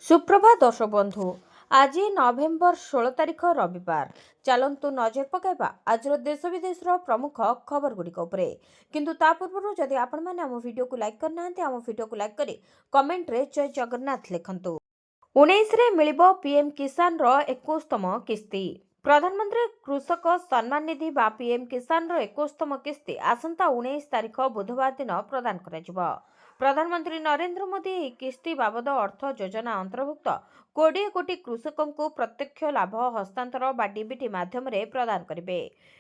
सुप्रभात दर्शक बंधु। आज नवेम्बर 16 तारिख रविवार। चलतु नजर पकाइबा आज देश विदेश प्रमुख खबर गुड़िक किंतु ता पूर्व जदि आपण मैंने आम वीडियो को लाइक करना आम वीडियो को लाइक करी कमेंट रे जय जगन्नाथ लिखंतु। 19 रे मिलिबो पीएम किसान रो 21तम किस्ती। प्रधानमंत्री कृषक सम्मान निधि बा पीएम किसान रो 21तम किस्ती आसंता 19 तारिख बुधवार दिन प्रदान करा। प्रधानमंत्री नरेंद्र मोदी ଏହି କିସ୍ତି ବାବଦ ଅର୍ଥ ଯୋଜନା ଅନ୍ତର୍ଭୁକ୍ତ 20 କୋଟି କୃଷକଙ୍କୁ ପ୍ରତ୍ୟକ୍ଷ ଲାଭ ହସ୍ତାନ୍ତର ବା ଡିବିଟି ମାଧ୍ୟମରେ ପ୍ରଦାନ କରିବେ।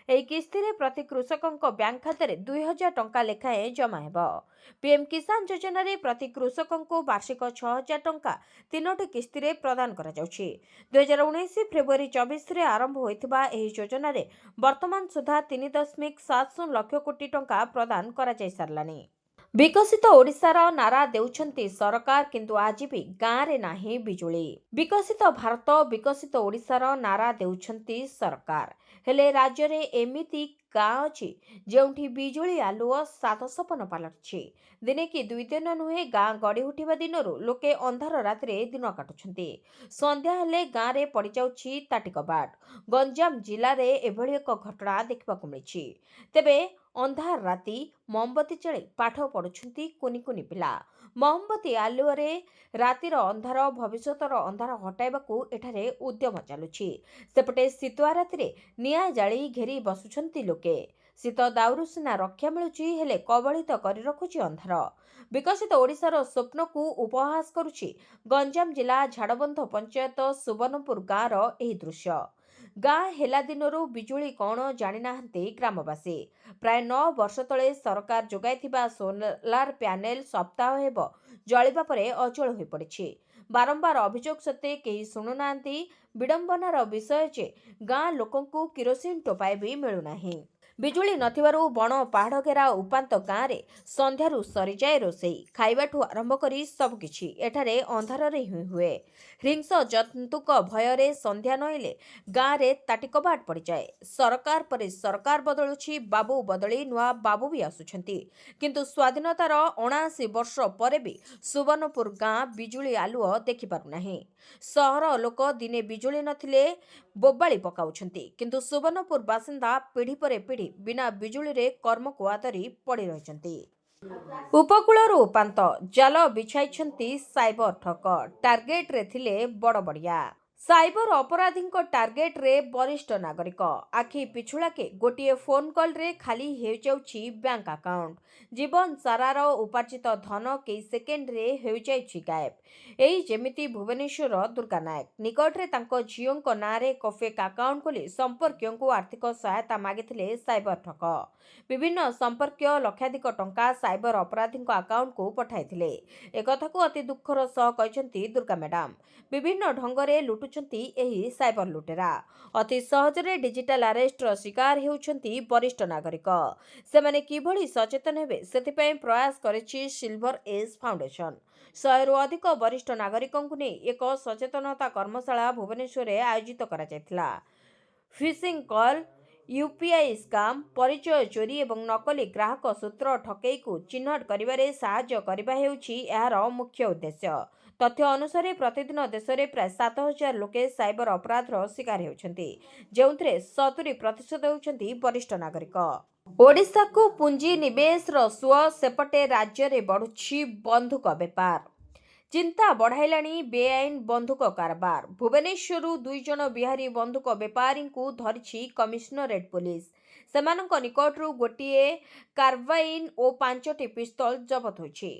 ଏହି କିସ୍ତିରେ ପ୍ରତି କୃଷକଙ୍କ ବ୍ୟାଙ୍କ ଖାତାରେ 2000 ଟଙ୍କା ଲେଖାଏଁ ଜମା ହେବ। ପିଏମ୍ କିଷାନ ଯୋଜନାରେ ପ୍ରତି କୃଷକଙ୍କୁ ବାର୍ଷିକ 6000 ଟଙ୍କା 3ଟି କିସ୍ତିରେ ପ୍ରଦାନ କରାଯାଉଛି। 2019 ଫେବୃଆରୀ 24ରେ ଆରମ୍ଭ ହୋଇଥିବା ଏହି ଯୋଜନାରେ ବର୍ତ୍ତମାନ ସୁଦ୍ଧା 3.70 ଲକ୍ଷ କୋଟି ଟଙ୍କା ପ୍ରଦାନ କରାଯାଇସାରିଲାଣି। विकसित ओडिशार नारा देउछंती सरकार किंतु आज भी गाँव रे नाही बिजुली। विकसित भारत विकसित ओडिशार नारा देउछंती सरकार हेले राज्य रे एमिति गाँ अच्छी जोठी बिजुली आलुओ सात सपन पलटि दिने कि दुई दिन नुहे गाँ गड़ी उठा दिन लोके अंधार राति दिन काटुछंती। संध्या हेले गाँव रे पड़ जाउछि ताटी कबाट। गंजाम जिले में एभली एक घटना देखा मिली। तेबे अंधार राति मोमबत्ती चले पाठ पढ़ुछंती कुनी कुनी पिला। मोमबत्ती आलुअरे रातिर अंधार भविष्यतर अंधार हटाइबाकू एठारे उद्यम चालुछि। सेपटे शीतुआ रातिरे निया जाली घेरी बसुछंती लोके। शीत दाउरु सिना रक्षा मिलुछि हेले कबलित करि रखुछि अंधार। विकसित ओडिशार स्वप्न को उपहास करुछि गंजाम जिला झाड़बंध पंचायत सुवर्णपुर गाँवर एही दृश्य। गाँ हेला दिनरू बिजुली कौन जानी नाहंती ग्रामवासी। प्राय 9 वर्ष तले सरकार जोगाइथिबा सोलार प्यानेल सप्ताह हेब जलिबा परे अचल होई पड़िछि। बारंबार अभियोग सत्ते केही शुणुनांती। विडंबनार विषय जे गाँ लोकंकु किरोसिन टोपाए भी मिलुनाही। बिजुली नथिबारु बण पहाड़ घेरा उपांत गाँव रे संध्यारू सरी जाए रोसई खाइबाठू आरंभ करी सबकिछि एठारे अंधारे ही हुए। हिंस जंतुक भୟରେ संध्या नइले गाँव रे ताटी कबाट पड़ जाए। सरकार परे सरकार बदलुछि बाबू बदली नुआ बाबू भी आसुछंती किंतु स्वाधीनतार 79 वर्ष परे भी सुवर्णपुर गाँ बिजुली आलुओ देखि पारु नाही। सहर लोक दिने बिजुली नथिले बोबाली पकाउछंती किंतु सुवर्णपुर बासिंदा पीढ़ी परे पीढ़ी बिना बिजुली रे कर्म कुआदरी पड़ी रहिछंती। उपकूलरू उपांत जाल बिछाइछंती साइबर ठक टार्गेट रे थिले बड़ बड़िया। साइबर अपराधी टार्गेट रे वरिष्ठ नागरिक आखि पिछुड़ाके गोटे फोन कॉल रे खाली हो जाउछि बैंक अकाउंट। जीवन सारार उपार्जित धन कई सेकेंड रे हो जाइछि गायब। एई जेमिति भुवनेश्वर दुर्गा नायक निकटरे तांको झियोंको नारे एक फेक अकाउंट खोली संपर्कियों को आर्थिक सहायता मागिथिले साइबर ठक। विभिन्न संपर्कीय लक्षाधिक टंका साइबर अपराधी अकाउंट को पठाइथिले। एक कथा को अति दुखर सह कहछंती दुर्गा मैडम। विभिन्न ढंगरे लुटुछंती एही साइबर लुटेरा। अति सहजरे डिजिटल अरेस्टर शिकार हेउछंती वरिष्ठ नागरिक। सेमाने किभली सचेतन हेबे सेथिपई प्रयास करिछि सिल्वर एज फाउंडेशन। 100 रु अधिक वरिष्ठ नागरिकंकु नै एक सचेतनता कर्मशाला भुवनेश्वर रे आयोजित करा जायतिला। फिशिंग कॉल यूपीआई स्काम परिचय चोरी एवं नकली ग्राहक सूत्र ठकेई को चिन्हट करिबारे सहाय्य करिबा हेउछि एहार मुख्य उद्देश्य। तथ्य अनुसार प्रतिदिन देश में प्राय 7000 लोके साइबर अपराधर शिकार होउछंती जेउथरे 70% होउछंती वरिष्ठ नागरिक। ओडिशा को पुंजी निवेश सुଅ सेपटे राज्य में बढ़ुछि बंधुक बेपार। चिंता बढ़ाइलाणी बेआईन बंधुक कारबार। भुवनेश्वर 2 जन बिहारी बंधुक बेपारी को धरिछि कमिशनरेट पुलिस। सेमानक निकटरू गोटिए कार्बाइन और 5टी पिस्तल जबत होइछि।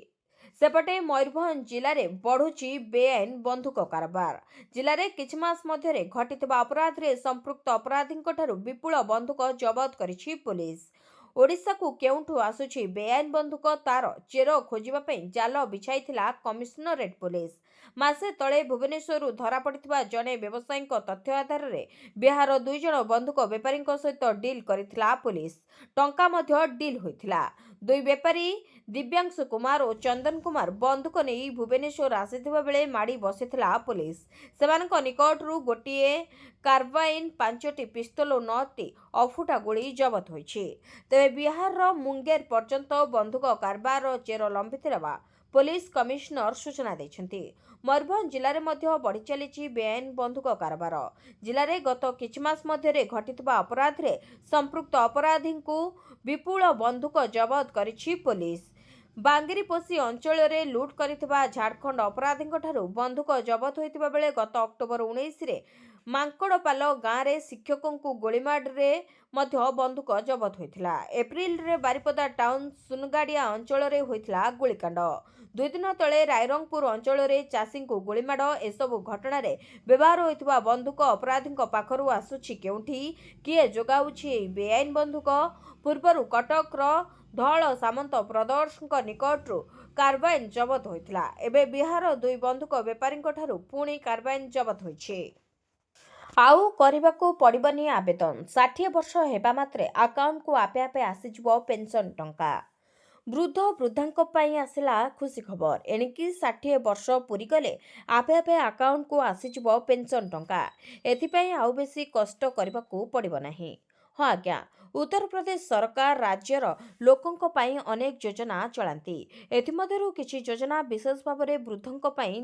सेपटे मयूरभंज जिले में बढ़ुछि बेआईन बंधुक कारबार। जिले में किछि मास मध्यरे घटिथिबा अपराध रे संपृक्त अपराधी विपुल बंधुक जबत करिछि पुलिस। ओडिशा को केउठु आसुछि बेआईन बंधुक तार चेर खोजिबा पई जाल बिछाइथिला कमिशनरेट पुलिस। मासे तले भुवनेश्वर धरा पड़िथिबा जने व्यवसायी तथ्य आधार रे बिहार 2 जन बंधुक बेपारी सहित डील करिथिला पुलिस। टंका मध्य डील होइथिला। 2 बेपारी दिव्यांशु कुमार और चंदन कुमार बंधुक नहीं भुवनेश्वर आसिथिबा बेले माड़ी बसिथिला पुलिस। सेमानक निकटरू गोटिए कार्बाइन 5टी पिस्तल और 9टी अफुटा गोली जबत होइछि। तेबे बिहार मुंगेर पर्यंत बंधुक कारबार चेर लंबिथिबा पुलिस कमिशनर सूचना देछन्ति। मयूरभंज जिले में बढ़ी चली बेआईन बंधुक कारबार। जिले में गत किछि मास मध्य घटिथिबा अपराध रे संपृक्त अपराधी को विपुल बंधुक जबत करिछि पुलिस। बांगिरीपोषी अंचल में लुट करिथिबा झारखंड अपराधी बंधुक जबत होइतिबा बेले गत अक्टोबर 19 रे मांकड़पाल गाँव में शिक्षकों को गोलीमाड़े बंधुक जबत होता। एप्रिल रे बारिपदा टाउन सुनगाड़िया अंचल में होता गोलीकांड। 2 दिन तले रायरंगपुर अंचल में चाषी को गोलीमाड़ एसबू घटना व्यवहार होता बंधुक अपराधी पाखर आसुछि केउठी किए जोगाउछि बेआईन बंधुक। पूर्वर कटक धौल सामंत प्रदर्शन निकटू कार्बाइन जबत होता। एबे बिहार 2 बंधुक बेपारी पुणी कार्बाइन जबत होइछि। आउ करबाकू पड़िबनी आवेदन। 60 वर्ष हेबा मात्रे अकाउंट को आपे आपे आसीजिवो पेंशन टंका। वृद्ध वृद्धांक पई आसिला खुशी खबर। एणिकी 60 वर्ष पूरी गले आपे आपे अकाउंट को आसीजिवो पेंशन टंका। एथिपई आउ बेसी कष्ट करबाकू पड़िबो नाही। हाँ आज्ञा, उत्तर प्रदेश सरकार राज्यर लोकों पाई अनेक योजना चलांती। एथिमध्यरु किछि योजना विशेष भाव में वृद्धों पाई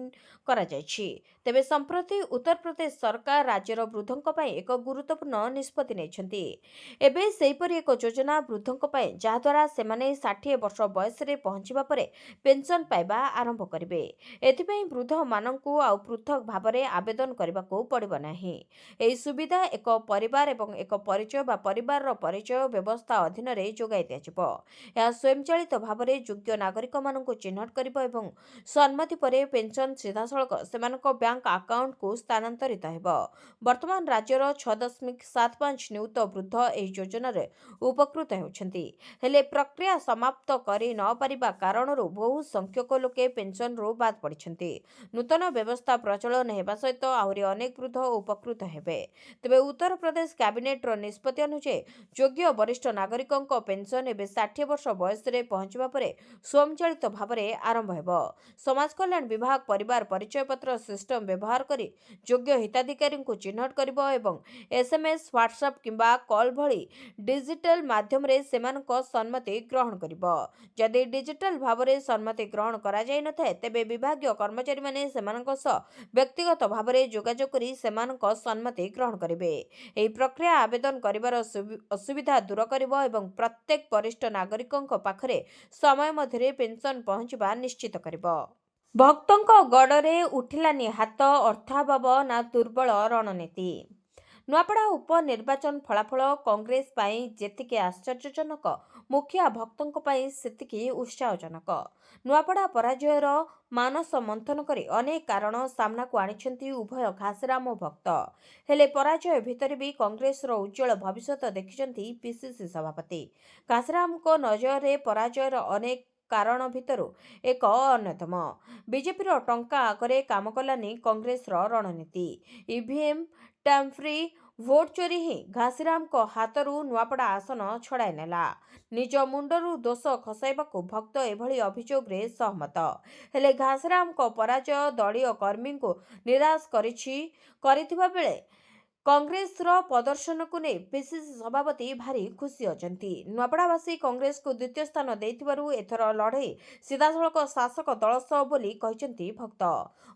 करा जायछि। तेबे संप्रति उत्तर प्रदेश सरकार राज्यर वृद्धों पाई एक गुरुत्वपूर्ण निष्पत्ति नेछन्ती। एबे सेहीपरि एक योजना वृद्धों पाई जहाद्वारा सेमाने 60 वर्ष बयस रे पहुंचिबा परे पेंशन पाइबा आरंभ करिवे। एथिपई वृद्ध माननकु आउ पृथक भाव में आवेदन करबाकू पड़िबो नाही। एही सुविधा एक परिवार एवं एक परिचय बा परिवार परिचय व्यवस्था अधीन रे जोगाई दियाजिबो। यह स्वयंचालित भाव में योग्य नागरिक माननकु चिन्हट करिबो एवं सम्मति परे पेंशन सीधासलख सेमानक बैंक अकाउंट को स्थानांतरित हेबो। वर्तमान राज्यर 6.75 नियुत वृद्ध एही योजना रे उपकृत हेउछन्ति। हेले प्रक्रिया समाप्त करि न परिबा कारणरू बहु संख्यक लोके पेंशन रो बाद पड़िछन्ति। नूतन व्यवस्था प्रचलन हेबा सहित आहुरी अनेक वृद्ध उपकृत हेबे। तेबे उत्तर प्रदेश कैबिनेट रो निष्पत्ति अनुसार योग्य वरिष्ठ नागरिकों पेंशन एवं 60 वर्ष बयस रे पहुंचवा परे स्वयंचालित भाव में आरंभ हेबो। समाज कल्याण विभाग परिवार परिचय पत्र सिस्टम व्यवहार करी योग्य हिताधिकारी को चिन्हट करिबो एवं एसएमएस व्हाट्सएप किंबा कॉल भली डिजिटल माध्यम रे सेमानक सम्मति ग्रहण करिबो। जदि डिजिटल भाव में सम्मति ग्रहण करा जाय नथाय तेबे विभागीय कर्मचारी माने सेमानक व्यक्तिगत भाव में जोगाजोग करी सेमानक सम्मति ग्रहण करिवे। एही प्रक्रिया आवेदन करिवार असुविधा दूर करिबो एवं प्रत्येक वरिष्ठ नागरिकों पाखरे समय मध्यरे पेंशन पहुंचबा निश्चित करिबो। भक्तों गड़े उठिलानी हाथ अर्थाभाव ना दुर्बल रणनीति। नुआपड़ा उपनिर्वाचन फलाफल कांग्रेस पाई जेतिके आश्चर्यजनक मुखिया भक्तों पाई सेतिकी उत्साहजनक। नुआपड़ा पराजयर मानस मंथन करी अनेक कारण सामना को आनिछंती उभय घासराम और भक्त। हेले पराजय भितर भी कांग्रेस रो उज्जवल भविष्यत देखिछंती पीसीसी सभापति। घासराम को नजर रे पराजयर अनेक कारण भितर एक अन्यतम। बीजेपी रो टंका आगरे काम कलानी कांग्रेस रो रणनीति। ईवीएम टैम्परी भोट चोरी ही घासीराम को हाथरू नुआपड़ा आसन छड़ाई नेला। निज मुंडरू दोष खसाइबाकू भक्त एभली अभियोग रे सहमत। हेले घासीराम को पराजय दलीय कर्मी को निराश करिथिबा बेले कांग्रेस रो प्रदर्शन को नहीं पीसीसी सभापति भारी खुशी अछंती। नुआपड़ावासी कांग्रेस को द्वितीय स्थान देइथिबारु एथर लड़ई सीधासलख शासक दल सह बोली कहिसंती भक्त।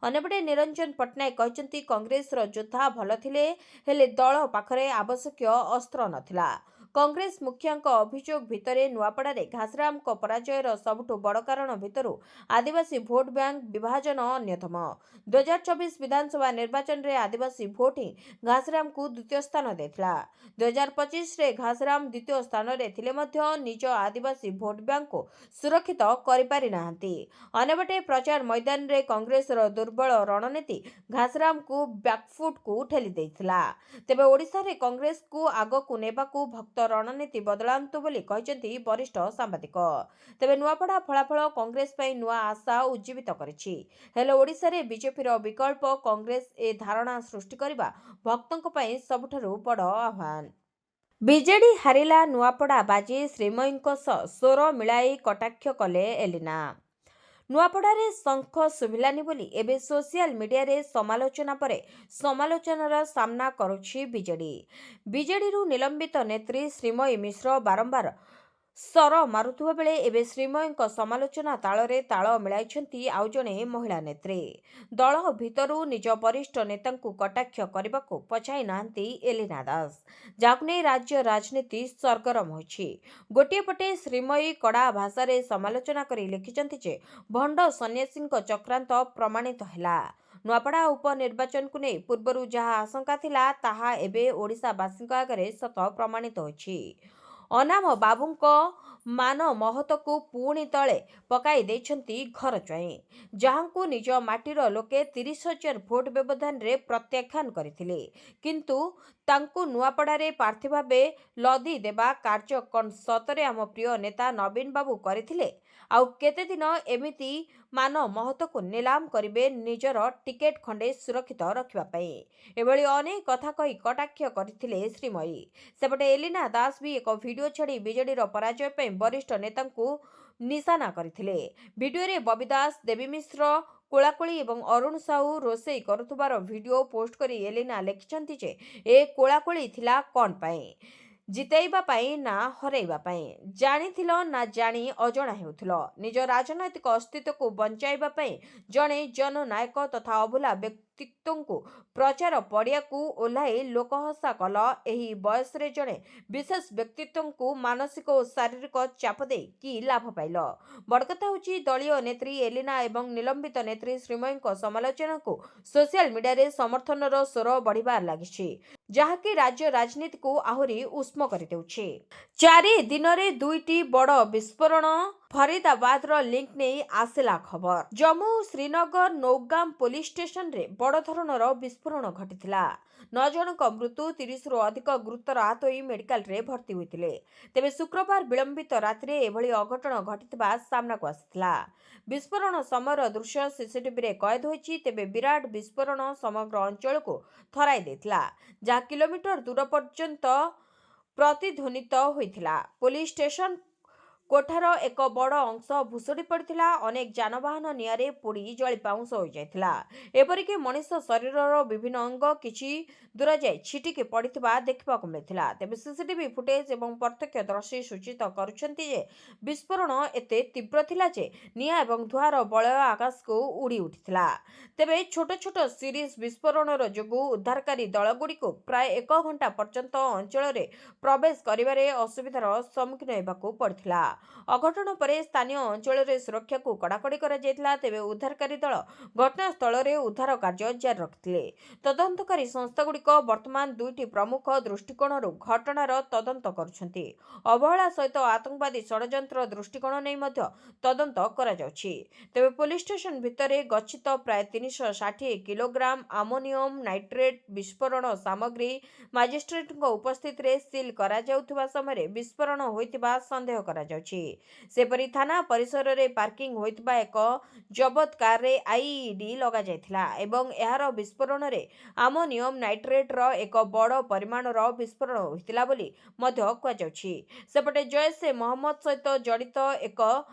अन्यपटे निरंजन पट्टनायक कहिसंती कांग्रेस रो योद्धा भल थिले हेले दल पाखरे आवश्यक अस्त्र नथिला। कांग्रेस मुखिया अभियोग भितर नुआपड़ा घासराम को पराजयर सबुठु बड़ कारण भितर आदिवासी भोट बैंक विभाजन अन्यतम। 2024 विधानसभा निर्वाचन रे आदिवासी भोट ही घासराम को द्वितीय स्थान देथिला। 2025 रे घासराम द्वितीय स्थान रे थिले मध्य निज आदिवासी भोट बैंक को सुरक्षित करि पारि नाहंती। अन्यपटे प्रचार मैदान रे कांग्रेस रो दुर्बल रणनीति घासराम को बैकफुट को ठेली देथिला। तेबे ओडिसा रे कांग्रेस को आग को नेबाकू भक्त रणनीति बदलांतु बोली कहिसंती वरिष्ठ सांबादिक। तेबे नुआपड़ा फलाफल कांग्रेस पई नुआ आशा उज्जीवित करिछि। हेले ओडिसा रे बीजेपी रो विकल्प कांग्रेस ए धारणा सृष्टि करिबा भक्तों पई सबुठारु बड़ आह्वान। बीजेडी हारिला नुआपड़ा बाजी श्रीमयींको स्वर मिलाई कटाक्ष कले एलिना। नुआपड़ारे शंख शुभिलानी बोली एबे सोशल मीडिया रे समालोचना परे समालोचनार सामना करुछि बीजेडी। बीजेडी रु निलंबित नेत्री श्रीमयी मिश्र बारंबार ସର ମାରୁଥିବା ବେଳେ ଏବେ ଶ୍ରୀମୟୀଙ୍କ ସମାଲୋଚନା ତାଳରେ ତାଳ ମିଳାଇଛନ୍ତି ଆଉ ଜଣେ ମହିଳା ନେତ୍ରୀ। ଦଳ ଭିତରୁ ନିଜ ବରିଷ୍ଠ ନେତାଙ୍କୁ କଟାକ୍ଷ କରିବାକୁ ପଛାଇ ନାହାନ୍ତି ଏଲିନା ଦାସ, ଯାହାକୁ ନେଇ ରାଜ୍ୟ ରାଜନୀତି ସରଗରମ ହୋଇଛି। ଗୋଟିଏ ପଟେ ଶ୍ରୀମୟୀ କଡ଼ା ଭାଷାରେ ସମାଲୋଚନା କରି ଲେଖିଛନ୍ତି ଯେ ଭଣ୍ଡ ସନ୍ନ୍ୟାସୀଙ୍କ ଚକ୍ରାନ୍ତ ପ୍ରମାଣିତ ହେଲା। ନୂଆପଡ଼ା ଉପନିର୍ବାଚନକୁ ନେଇ ପୂର୍ବରୁ ଯାହା ଆଶଙ୍କା ଥିଲା ତାହା ଏବେ ଓଡ଼ିଶାବାସୀଙ୍କ ଆଗରେ ସତ ପ୍ରମାଣିତ ହୋଇଛି। ଅନାମ ବାବୁଙ୍କ ମାନ ମହତକୁ ପୁଣି ତଳେ ପକାଇ ଦେଇଛନ୍ତି ଘର ଜ୍ୱାଇଁ, ଯାହାଙ୍କୁ ନିଜ ମାଟିର ଲୋକେ 30,000 ଭୋଟ ବ୍ୟବଧାନରେ ପ୍ରତ୍ୟାଖ୍ୟାନ କରିଥିଲେ। କିନ୍ତୁ ତାଙ୍କୁ ନୂଆପଡ଼ାରେ ପ୍ରାର୍ଥୀ ଭାବେ ଲଦି ଦେବା କାର୍ଯ୍ୟ କ'ଣ ସତରେ ଆମ ପ୍ରିୟ ନେତା ନବୀନ ବାବୁ କରିଥିଲେ? ଆଉ କେତେଦିନ ଏମିତି ମାନ ମହତକୁ ନିଲାମ କରିବେ ନିଜର ଟିକେଟ ଖଣ୍ଡେ ସୁରକ୍ଷିତ ରଖିବା ପାଇଁ? ଏଭଳି ଅନେକ କଥା କହି କଟାକ୍ଷ କରିଥିଲେ ଶ୍ରୀମୟୀ। ସେପଟେ ଏଲିନା ଦାସ ବି ଏକ ଭିଡିଓ ଛାଡ଼ି ବିଜେଡିର ପରାଜୟ ପାଇଁ ବରିଷ୍ଠ ନେତାଙ୍କୁ ନିଶାନା କରିଥିଲେ। ଭିଡିଓରେ ବବି ଦାସ, ଦେବୀ ମିଶ୍ର, କୋଳାକୁଳି ଏବଂ ଅରୁଣ ସାହୁ ରୋଷେଇ କରୁଥିବାର ଭିଡିଓ ପୋଷ୍ଟ କରି ଏଲିନା ଲେଖିଛନ୍ତି ଯେ ଏ କୋଳାକୁଳି ଥିଲା କ'ଣ ପାଇଁ? ଜିତେଇବା ପାଇଁ ନା ହରାଇବା ପାଇଁ? ଜାଣିଥିଲ ନା ଜାଣି ଅଜଣା ହେଉଥିଲ? ନିଜ ରାଜନୈତିକ ଅସ୍ତିତ୍ୱକୁ ବଞ୍ଚାଇବା ପାଇଁ ଜଣେ ଜନନାୟକ ତଥା ଅଭୁଲା ବ୍ୟକ୍ତିତ୍ୱଙ୍କୁ ପ୍ରଚାର ପଡ଼ିଆକୁ ଓହ୍ଲାଇ ଲୋକହସା କଲ। ଏହି ବୟସରେ ଜଣେ ବିଶେଷ ବ୍ୟକ୍ତିତ୍ୱଙ୍କୁ ମାନସିକ ଓ ଶାରୀରିକ ଚାପ ଦେଇ କି ଲାଭ ପାଇଲ? ବଡ଼ କଥା ହେଉଛି ଦଳୀୟ ନେତ୍ରୀ ଏଲିନା ଏବଂ ନିଲମ୍ବିତ ନେତ୍ରୀ ଶ୍ରୀମୟୀଙ୍କ ସମାଲୋଚନାକୁ ସୋସିଆଲ ମିଡିଆରେ ସମର୍ଥନର ସ୍ୱର ବଢ଼ିବାରେ ଲାଗିଛି, ଯାହାକି ରାଜ୍ୟ ରାଜନୀତିକୁ ଆହୁରି ଉଷ୍ମ କରିଦେଉଛି। 4 ଦିନରେ 2ଟି ବଡ଼ ବିସ୍ଫୋରଣ, ଫରିଦାବାଦର ଲିଙ୍କ ନେଇ ଆସିଲା ଖବର। ଜମ୍ମୁ ଶ୍ରୀନଗର ନୌଗାମ ପୋଲିସ ଷ୍ଟେସନରେ ବଡ଼ ଧରଣର ବିସ୍ଫୋରଣ ଘଟିଥିଲା। 9 ଜଣଙ୍କ ମୃତ୍ୟୁ, 30ରୁ ଅଧିକ ଗୁରୁତର ଆହତ ହୋଇ ମେଡିକାଲରେ ଭର୍ତ୍ତି ହୋଇଥିଲେ। ତେବେ ଶୁକ୍ରବାର ବିଳମ୍ବିତ ରାତିରେ ଏଭଳି ଅଘଟଣ ଘଟିଥିବା ସାମ୍ନାକୁ ଆସିଥିଲା। ବିସ୍ଫୋରଣ ସମୟର ଦୃଶ୍ୟ ସିସିଟିଭିରେ କଏଦ ହୋଇଛି। ତେବେ ବିରାଟ ବିସ୍ଫୋରଣ ସମଗ୍ର ଅଞ୍ଚଳକୁ ଥରାଇ ଦେଇଥିଲା, ଯାହା କିଲୋମିଟର ଦୂର ପର୍ଯ୍ୟନ୍ତ ପ୍ରତିଧ୍ୱନିତ ହୋଇଥିଲା। ପୋଲିସ ଷ୍ଟେସନ କୋଠାର ଏକ ବଡ଼ ଅଂଶ ଭୁଶୁଡ଼ି ପଡ଼ିଥିଲା। ଅନେକ ଯାନବାହନ ନିଆଁରେ ପୋଡ଼ି ଜଳି ପାଉଁଶ ହୋଇଯାଇଥିଲା। ଏପରିକି ମଣିଷ ଶରୀରର ବିଭିନ୍ନ ଅଙ୍ଗ କିଛି ଦୂର ଯାଇ ଛିଟିକି ପଡ଼ିଥିବା ଦେଖିବାକୁ ମିଳିଥିଲା। ତେବେ ସିସିଟିଭି ଫୁଟେଜ ଏବଂ ପ୍ରତ୍ୟକ୍ଷଦର୍ଶୀ ସୂଚିତ କରୁଛନ୍ତି ଯେ ବିସ୍ଫୋରଣ ଏତେ ତୀବ୍ର ଥିଲା ଯେ ନିଆଁ ଏବଂ ଧୂଆଁର ବଳୟ ଆକାଶକୁ ଉଡ଼ି ଉଠିଥିଲା। ତେବେ ଛୋଟ ଛୋଟ ସିରିଜ ବିସ୍ଫୋରଣର ଯୋଗୁଁ ଉଦ୍ଧାରକାରୀ ଦଳଗୁଡ଼ିକୁ ପ୍ରାୟ 1 ଘଣ୍ଟା ପର୍ଯ୍ୟନ୍ତ ଅଞ୍ଚଳରେ ପ୍ରବେଶ କରିବାରେ ଅସୁବିଧାର ସମ୍ମୁଖୀନ ହେବାକୁ ପଡ଼ିଥିଲା। ଅଘଟଣ ପରେ ସ୍ଥାନୀୟ ଅଞ୍ଚଳରେ ସୁରକ୍ଷାକୁ କଡ଼ାକଡ଼ି କରାଯାଇଥିଲା। ତେବେ ଉଦ୍ଧାରକାରୀ ଦଳ ଘଟଣାସ୍ଥଳରେ ଉଦ୍ଧାର କାର୍ଯ୍ୟ ଜାରି ରଖିଥିଲେ। ତଦନ୍ତକାରୀ ସଂସ୍ଥାଗୁଡ଼ିକ ବର୍ତ୍ତମାନ 2ଟି ପ୍ରମୁଖ ଦୃଷ୍ଟିକୋଣରୁ ଘଟଣାର ତଦନ୍ତ କରୁଛନ୍ତି। ଅବହେଳା ସହିତ ଆତଙ୍କବାଦୀ ଷଡ଼ଯନ୍ତ୍ର ଦୃଷ୍ଟିକୋଣ ନେଇ ମଧ୍ୟ ତଦନ୍ତ କରାଯାଉଛି। ତେବେ ପୋଲିସ ଷ୍ଟେସନ ଭିତରେ ଗଚ୍ଛିତ ପ୍ରାୟ 360 କିଲୋଗ୍ରାମ ଆମୋନିୟମ ନାଇଟ୍ରେଟ୍ ବିସ୍ଫୋରଣ ସାମଗ୍ରୀ ମାଜିଷ୍ଟ୍ରେଟଙ୍କ ଉପସ୍ଥିତିରେ ସିଲ୍ କରାଯାଉଥିବା ସମୟରେ ବିସ୍ଫୋରଣ ହୋଇଥିବା ସନ୍ଦେହ କରାଯାଉଛି। ସେପରି ଥାନା ପରିସରରେ ପାର୍କିଂ ହୋଇଥିବା ଏକ ଜବତ କାରରେ ଆଇଇଡି ଲଗାଯାଇଥିଲା ଏବଂ ଏହାର ବିସ୍ଫୋରଣରେ ଆମୋନିୟମ ନାଇଟ୍ରେଟ୍ର ଏକ ବଡ଼ ପରିମାଣର ବିସ୍ଫୋରଣ ହୋଇଥିଲା ବୋଲି ମଧ୍ୟ କୁହାଯାଉଛି। ସେପଟେ ଜୈଶ ମହମ୍ମଦ ସହିତ ଜଡ଼ିତ ଏକ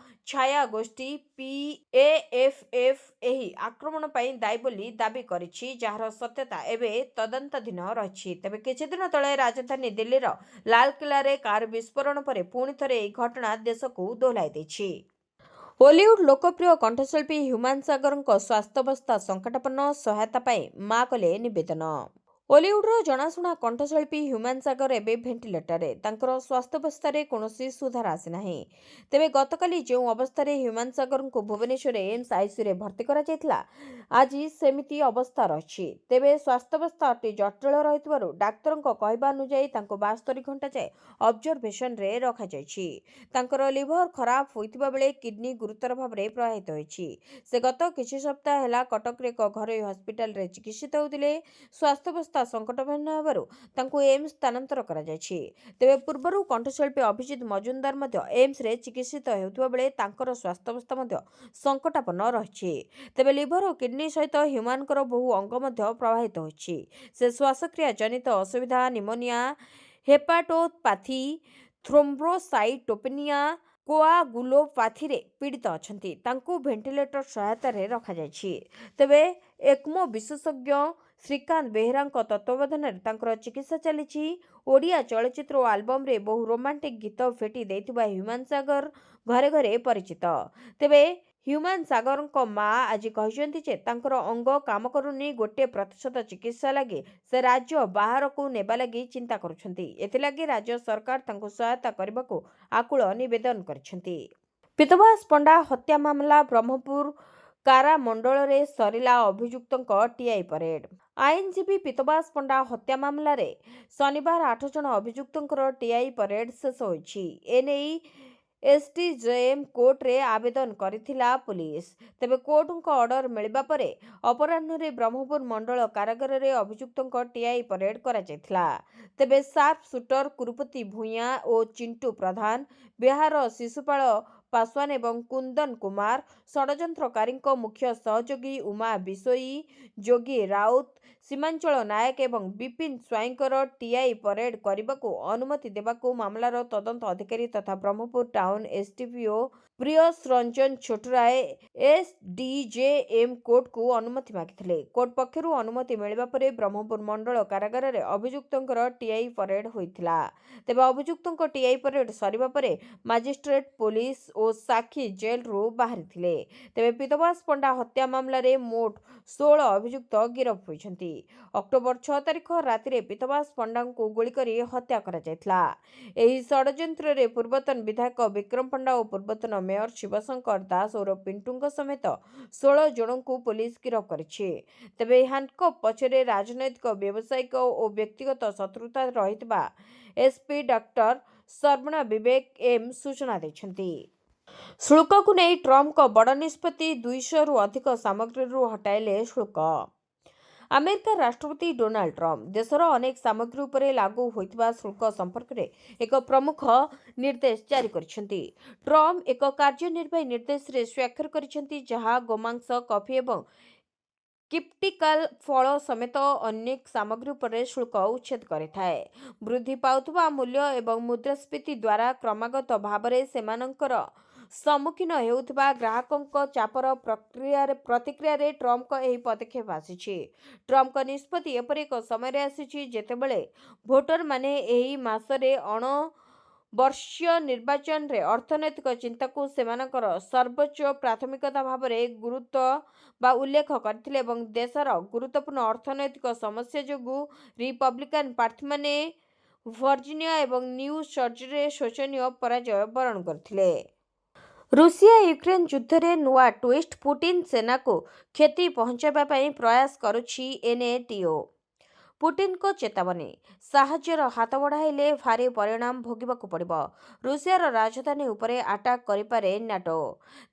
ଛାୟା ଗୋଷ୍ଠୀ ପିଏଏଫଏଫ ଏହି ଆକ୍ରମଣ ପାଇଁ ଦାୟୀ ବୋଲି ଦାବି କରିଛି, ଯାହାର ସତ୍ୟତା ଏବେ ତଦନ୍ତାଧୀନ ରହିଛି। ତେବେ କିଛି ଦିନ ତଳେ ରାଜଧାନୀ ଦିଲ୍ଲୀର ଲାଲକିଲ୍ଲାରେ କାର ବିସ୍ଫୋରଣ ପରେ ପୁଣି ଥରେ ଏହି ଘଟଣା ଦେଶକୁ ଦୋହଲାଇ ଦେଇଛି। ଓଲିଉଡ୍ ଲୋକପ୍ରିୟ କଣ୍ଠଶିଳ୍ପୀ ହ୍ୟୁମାନ ସାଗରଙ୍କ ସ୍ୱାସ୍ଥ୍ୟାବସ୍ଥା ସଙ୍କଟାପନ୍ନ, ସହାୟତା ପାଇଁ ମା କଲେ ନିବେଦନ। ଓଲିଉଡ୍ର ଜଣାଶୁଣା କଣ୍ଠଶିଳ୍ପୀ ହ୍ୟୁମାନ ସାଗର ଏବେ ଭେଣ୍ଟିଲେଟରରେ। ତାଙ୍କର ସ୍ୱାସ୍ଥ୍ୟାବସ୍ଥାରେ କୌଣସି ସୁଧାର ଆସିନାହିଁ। ତେବେ ଗତକାଲି ଯେଉଁ ଅବସ୍ଥାରେ ହ୍ୟୁମାନ ସାଗରଙ୍କୁ ଭୁବନେଶ୍ୱର ଏମ୍ସ ଆଇସିୟୁରେ ଭର୍ତ୍ତି କରାଯାଇଥିଲା, ଆଜି ସେମିତି ଅବସ୍ଥା ରହିଛି। ତେବେ ସ୍ୱାସ୍ଥ୍ୟାବସ୍ଥା ଅତି ଜଟିଳ ରହିଥିବାରୁ ଡାକ୍ତରଙ୍କ କହିବା ଅନୁଯାୟୀ ତାଙ୍କୁ 72 ଘଣ୍ଟା ଯାଏଁ ଅବଜରଭେସନରେ ରଖାଯାଇଛି। ତାଙ୍କର ଲିଭର ଖରାପ ହୋଇଥିବା ବେଳେ କିଡନୀ ଗୁରୁତର ଭାବରେ ପ୍ରଭାବିତ ହୋଇଛି। ସେ ଗତ କିଛି ସପ୍ତାହ ହେଲା କଟକର ଏକ ଘରୋଇ ହସ୍ପିଟାଲରେ ଚିକିତ୍ସିତ ହେଉଥିଲେ। ସ୍ୱାସ୍ଥ୍ୟାବସ୍ଥା ସଙ୍କଟାପନ୍ନ ହେବାରୁ ତାଙ୍କୁ ଏମ୍ସ ସ୍ଥାନାନ୍ତର କରାଯାଇଛି। ତେବେ ପୂର୍ବରୁ କଣ୍ଠଶିଳ୍ପୀ ଅଭିଜିତ ମଜୁମଦାର ମଧ୍ୟ ଏମ୍ସରେ ଚିକିତ୍ସିତ ହେଉଥିବା ବେଳେ ତାଙ୍କର ସ୍ୱାସ୍ଥ୍ୟାବସ୍ଥା ମଧ୍ୟ ସଙ୍କଟାପନ୍ନ ରହିଛି। ତେବେ ଲିଭର ଓ କିଡନୀ ସହିତ ହ୍ୟୁମାନଙ୍କର ବହୁ ଅଙ୍ଗ ମଧ୍ୟ ପ୍ରଭାବିତ ହୋଇଛି। ସେ ଶ୍ୱାସକ୍ରିୟା ଜନିତ ଅସୁବିଧା, ନିମୋନିଆ, ହେପାଟୋପାଥି, ଥ୍ରୋମ୍ବୋସାଇଟୋପେନିଆ, କୋଆଗୁଲୋପାଥିରେ ପୀଡ଼ିତ ଅଛନ୍ତି। ତାଙ୍କୁ ଭେଣ୍ଟିଲେଟର ସହାୟତାରେ ରଖାଯାଇଛି। ତେବେ ଏକ୍ମୋ ବିଶେଷଜ୍ଞ ଶ୍ରୀକାନ୍ତ ବେହେରାଙ୍କ ତତ୍ତ୍ୱାବଧାନରେ ତାଙ୍କର ଚିକିତ୍ସା ଚାଲିଛି। ଓଡ଼ିଆ ଚଳଚ୍ଚିତ୍ର ଓ ଆଲବମରେ ବହୁ ରୋମାଣ୍ଟିକ୍ ଗୀତ ଫେଟି ଦେଇଥିବା ହ୍ୟୁମାନ ସାଗର ଘରେ ଘରେ ପରିଚିତ। ତେବେ ହ୍ୟୁମାନ ସାଗରଙ୍କ ମା ଆଜି କହିଛନ୍ତି ଯେ ତାଙ୍କର ଅଙ୍ଗ କାମ କରୁନି। 1% ଚିକିତ୍ସା ଲାଗି ସେ ରାଜ୍ୟ ବାହାରକୁ ନେବା ଲାଗି ଚିନ୍ତା କରୁଛନ୍ତି। ଏଥିଲାଗି ରାଜ୍ୟ ସରକାର ତାଙ୍କୁ ସହାୟତା କରିବାକୁ ଆକୁଳ ନିବେଦନ କରିଛନ୍ତି। ପୀତବାସ ପଣ୍ଡା ହତ୍ୟା ମାମଲା ବ୍ରହ୍ମପୁର କାରାମଣ୍ଡଳରେ ସରିଲା ଅଭିଯୁକ୍ତଙ୍କ ଟିଆଇ ପରେଡ୍। ଆଇନଜୀବୀ ପୀତବାସ ପଣ୍ଡା ହତ୍ୟା ମାମଲାରେ ଶନିବାର 8 ଜଣ ଅଭିଯୁକ୍ତଙ୍କର ଟିଆଇ ପରେଡ୍ ଶେଷ ହୋଇଛି। ଏନେଇ ଏସ୍ଡିଜେଏମ୍ କୋର୍ଟରେ ଆବେଦନ କରିଥିଲା ପୁଲିସ। ତେବେ କୋର୍ଟଙ୍କ ଅର୍ଡର ମିଳିବା ପରେ ଅପରାହ୍ନରେ ବ୍ରହ୍ମପୁର ମଣ୍ଡଳ କାରାଗାରରେ ଅଭିଯୁକ୍ତଙ୍କ ଟିଆଇ ପରେଡ୍ କରାଯାଇଥିଲା। ତେବେ ସାର୍ପ ସୁଟର କୁରୁପତି ଭୂୟାଁ ଓ ଚିଣ୍ଟୁ ପ୍ରଧାନ, ବିହାର ଶିଶୁପାଳ ପାଶ୍ୱାନ ଏବଂ କୁନ୍ଦନ କୁମାର, ଷଡ଼ଯନ୍ତ୍ରକାରୀଙ୍କ ମୁଖ୍ୟ ସହଯୋଗୀ ଉମା ବିଶୋଇ, ଯୋଗୀ ରାଉତ, ସୀମାଞ୍ଚଳ ନାୟକ ଏବଂ ବିପିନ ସ୍ୱାଇଁଙ୍କର ଟିଆଇ ପରେଡ୍ କରିବାକୁ ଅନୁମତି ଦେବାକୁ ମାମଲାର ତଦନ୍ତ ଅଧିକାରୀ ତଥା Brahmapur town SDPO Priyas Ranjan Chhotray SDJM କୋର୍ଟକୁ ଅନୁମତି ମାଗିଥିଲେ। କୋର୍ଟ ପକ୍ଷରୁ ଅନୁମତି ମିଳିବା ପରେ ବ୍ରହ୍ମପୁର ମଣ୍ଡଳ କାରାଗାରରେ ଅଭିଯୁକ୍ତଙ୍କର ଟିଆଇ ପରେଡ୍ ହୋଇଥିଲା। ତେବେ ଅଭିଯୁକ୍ତଙ୍କ ଟିଆଇ ପରେଡ୍ ସରିବା ପରେ ମାଜିଷ୍ଟ୍ରେଟ, ପୋଲିସ ଓ ସାକ୍ଷୀ ଜେଲରୁ ବାହାରିଥିଲେ। ତେବେ ପୀତବାସ ପଣ୍ଡା ହତ୍ୟା ମାମଲାରେ ମୋଟ 16 ଅଭିଯୁକ୍ତ ଗିରଫ ହୋଇଛନ୍ତି। ଅକ୍ଟୋବର 6 ତାରିଖ ରାତିରେ ପୀତବାସ ପଣ୍ଡାଙ୍କୁ ଗୁଳି କରି ହତ୍ୟା କରାଯାଇଥିଲା। ଏହି ଷଡ଼ଯନ୍ତ୍ରରେ ପୂର୍ବତନ ବିଧାୟକ ବିକ୍ରମ ପଣ୍ଡା ଓ ପୂର୍ବତନ ମେୟର ଶିବଶଙ୍କର ଦାସ ଓରଫ ପିଣ୍ଟୁଙ୍କ ସମେତ 16 ଜଣଙ୍କୁ ପୋଲିସ ଗିରଫ କରିଛି। ତେବେ ଏହି ହ୍ୟାଣ୍ଡକପ୍ ପଛରେ ରାଜନୈତିକ, ବ୍ୟବସାୟିକ ଓ ବ୍ୟକ୍ତିଗତ ଶତ୍ରୁତା ରହିଥିବା ଏସ୍ପି ଡକ୍ଟର ଶରବଣ ବିବେକ ଏମ୍ ସୂଚନା ଦେଇଛନ୍ତି। ଶୁଳ୍କକୁ ନେଇ ଟ୍ରମ୍ପଙ୍କ ବଡ଼ ନିଷ୍ପତ୍ତି, 200ରୁ ଅଧିକ ସାମଗ୍ରୀରୁ ହଟାଇଲେ ଶୁଳ୍କ। ଆମେରିକା ରାଷ୍ଟ୍ରପତି ଡୋନାଲ୍ଡ ଟ୍ରମ୍ପ ଦେଶର ଅନେକ ସାମଗ୍ରୀ ଉପରେ ଲାଗୁ ହୋଇଥିବା ଶୁଳ୍କ ସମ୍ପର୍କରେ ଏକ ପ୍ରମୁଖ ନିର୍ଦ୍ଦେଶ ଜାରି କରିଛନ୍ତି। ଟ୍ରମ୍ପ ଏକ କାର୍ଯ୍ୟନିର୍ବାହୀ ନିର୍ଦ୍ଦେଶରେ ସ୍ୱାକ୍ଷର କରିଛନ୍ତି, ଯାହା ଗୋମାଂସ, କଫି ଏବଂ କିପ୍ଟିକାଲ ଫଳ ସମେତ ଅନେକ ସାମଗ୍ରୀ ଉପରେ ଶୁଳ୍କ ଉଚ୍ଛେଦ କରିଥାଏ। ବୃଦ୍ଧି ପାଉଥିବା ମୂଲ୍ୟ ଏବଂ ମୁଦ୍ରାସ୍ଫୀତି ଦ୍ୱାରା କ୍ରମାଗତ ଭାବରେ ସେମାନଙ୍କର ସମ୍ମୁଖୀନ ହେଉଥିବା ଗ୍ରାହକଙ୍କ ଚାପର ପ୍ରତିକ୍ରିୟାରେ ଟ୍ରମ୍ପଙ୍କ ଏହି ପଦକ୍ଷେପ ଆସିଛି। ଟ୍ରମ୍ପଙ୍କ ନିଷ୍ପତ୍ତି ଏପରି ଏକ ସମୟରେ ଆସିଛି ଯେତେବେଳେ ଭୋଟରମାନେ ଏହି ମାସରେ ଅଣବର୍ଷୀୟ ନିର୍ବାଚନରେ ଅର୍ଥନୈତିକ ଚିନ୍ତାକୁ ସେମାନଙ୍କର ସର୍ବୋଚ୍ଚ ପ୍ରାଥମିକତା ଭାବରେ ଉଲ୍ଲେଖ କରିଥିଲେ ଏବଂ ଦେଶର ଗୁରୁତ୍ୱପୂର୍ଣ୍ଣ ଅର୍ଥନୈତିକ ସମସ୍ୟା ଯୋଗୁଁ ରିପବ୍ଲିକାନ ପ୍ରାର୍ଥୀମାନେ ଭର୍ଜିନିଆ ଏବଂ ନ୍ୟୁ ଜର୍ଜିରେ ଶୋଚନୀୟ ପରାଜୟ ବରଣ କରିଥିଲେ। ରୁଷିଆ ୟୁକ୍ରେନ ଯୁଦ୍ଧରେ ନୂଆ ଟ୍ୱିଷ୍ଟ, ପୁଟିନ ସେନାକୁ କ୍ଷତି ପହଞ୍ଚାଇବା ପାଇଁ ପ୍ରୟାସ କରୁଛି ଏନ୍ଏଟିଓ। ପୁଟିନଙ୍କ ଚେତାବନୀ, ସାହାଯ୍ୟର ହାତ ବଢ଼ାଇଲେ ଭାରି ପରିଣାମ ଭୋଗିବାକୁ ପଡ଼ିବ। ରୁଷିଆର ରାଜଧାନୀ ଉପରେ ଆଟାକ୍ କରିପାରେ ନାଟୋ।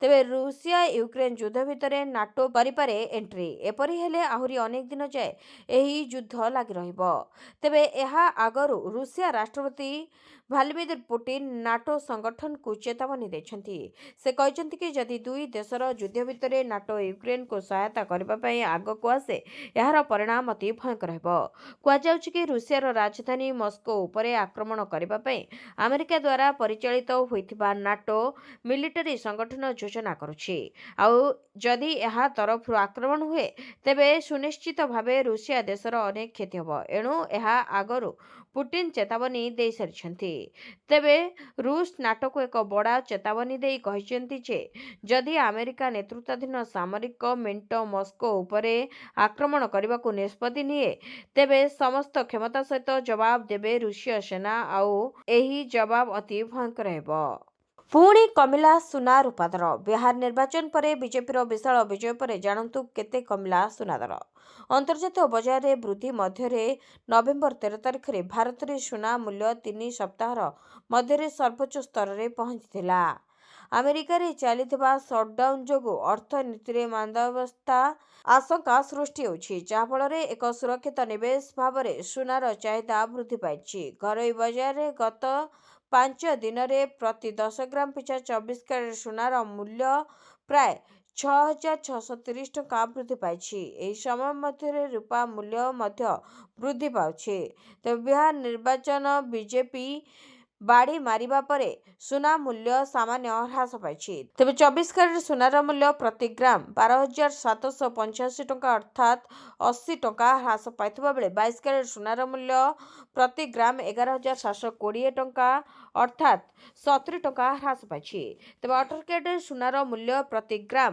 ତେବେ ରୁଷିଆ ୟୁକ୍ରେନ ଯୁଦ୍ଧ ଭିତରେ ନାଟୋ କରିପାରେ ଏଣ୍ଟ୍ରି। ଏପରି ହେଲେ ଆହୁରି ଅନେକ ଦିନ ଯାଏ ଏହି ଯୁଦ୍ଧ ଲାଗି ରହିବ। ତେବେ ଏହା ଆଗରୁ ରୁଷିଆ ରାଷ୍ଟ୍ରପତି ଭ୍ଲାଦିମିର ପୁଟିନ ନାଟୋ ସଂଗଠନକୁ ଚେତାବନୀ ଦେଇଛନ୍ତି। ସେ କହିଛନ୍ତି କି ଯଦି ଦୁଇ ଦେଶର ଯୁଦ୍ଧ ଭିତରେ ନାଟୋ ୟୁକ୍ରେନକୁ ସହାୟତା କରିବା ପାଇଁ ଆଗକୁ ଆସେ, ଏହାର ପରିଣାମ ଅତି ଭୟଙ୍କର ହେବ। କୁହାଯାଉଛି କି ରୁଷିଆର ରାଜଧାନୀ ମସ୍କୋ ଉପରେ ଆକ୍ରମଣ କରିବା ପାଇଁ ଆମେରିକା ଦ୍ୱାରା ପରିଚାଳିତ ହୋଇଥିବା ନାଟୋ ମିଲିଟାରୀ ସଂଗଠନ ଯୋଜନା କରୁଛି। ଆଉ ଯଦି ଏହା ତରଫରୁ ଆକ୍ରମଣ ହୁଏ, ତେବେ ସୁନିଶ୍ଚିତ ଭାବେ ରୁଷିଆ ଦେଶର ଅନେକ କ୍ଷତି ହେବ। ଏଣୁ ଏହା ଆଗରୁ ପୁଟିନ ଚେତାବନୀ ଦେଇସାରିଛନ୍ତି। ତେବେ ରୁଷ ନାଟୋକୁ ଏକ ବଡ଼ ଚେତାବନୀ ଦେଇ କହିଛନ୍ତି ଯେ ଯଦି ଆମେରିକା ନେତୃତ୍ୱାଧୀନ ସାମରିକ ମେଣ୍ଟ ମସ୍କୋ ଉପରେ ଆକ୍ରମଣ କରିବାକୁ ନିଷ୍ପତ୍ତି ନିଏ, ତେବେ ସମସ୍ତ କ୍ଷମତା ସହିତ ଜବାବ ଦେବେ ରୁଷୀୟ ସେନା ଆଉ ଏହି ଜବାବ ଅତି ଭୟଙ୍କର ହେବ। ପୁଣି କମିଲା ସୁନା ରୂପା ଦର। ବିହାର ନିର୍ବାଚନ ପରେ ବିଜେପିର ବିଶାଳ ବିଜୟ ପରେ ଜାଣନ୍ତୁ କେତେ କମିଲା ସୁନା ଦର। ଅନ୍ତର୍ଜାତୀୟ ବଜାରରେ ବୃଦ୍ଧି ମଧ୍ୟରେ ନଭେମ୍ବର 13 ତାରିଖରେ ଭାରତରେ ସୁନା ମୂଲ୍ୟ 3 ସପ୍ତାହର ମଧ୍ୟରେ ସର୍ବୋଚ୍ଚ ସ୍ତରରେ ପହଞ୍ଚିଥିଲା। ଆମେରିକାରେ ଚାଲିଥିବା ସଟ୍ଡାଉନ୍ ଯୋଗୁଁ ଅର୍ଥନୀତିରେ ମାନ୍ଦାବସ୍ଥା ଆଶଙ୍କା ସୃଷ୍ଟି ହେଉଛି, ଯାହାଫଳରେ ଏକ ସୁରକ୍ଷିତ ନିବେଶ ଭାବରେ ସୁନାର ଚାହିଦା ବୃଦ୍ଧି ପାଇଛି। ଘରୋଇ ବଜାରରେ ଗତ 5 ଦିନରେ ପ୍ରତି 10 ଗ୍ରାମ ପିଛା 24 କ୍ୟାରେଟ୍ ସୁନାର ମୂଲ୍ୟ ପ୍ରାୟ 6,630 ଟଙ୍କା ବୃଦ୍ଧି ପାଇଛି। ଏହି ସମୟ ମଧ୍ୟରେ ରୂପା ମୂଲ୍ୟ ମଧ୍ୟ ବୃଦ୍ଧି ପାଉଛି। ତେବେ ବିହାର ନିର୍ବାଚନ ବିଜେପି ବାଡ଼ି ମାରିବା ପରେ ସୁନା ମୂଲ୍ୟ ସାମାନ୍ୟ ହ୍ରାସ ପାଇଛି। ତେବେ 24 କ୍ୟାରେଟ୍ ସୁନାର ମୂଲ୍ୟ ପ୍ରତି ଗ୍ରାମ 12,785 ଟଙ୍କା ଅର୍ଥାତ୍ 80 ଟଙ୍କା ହ୍ରାସ ପାଇଥିବା ବେଳେ 22 କ୍ୟାରେଟ୍ ସୁନାର ମୂଲ୍ୟ ପ୍ରତି ଗ୍ରାମ 11,720 ଟଙ୍କା ଅର୍ଥାତ୍ 70 ଟଙ୍କା ହ୍ରାସ ପାଇଛି। ତେବେ 18 କ୍ୟାରେଟ୍ ସୁନାର ମୂଲ୍ୟ ପ୍ରତି ଗ୍ରାମ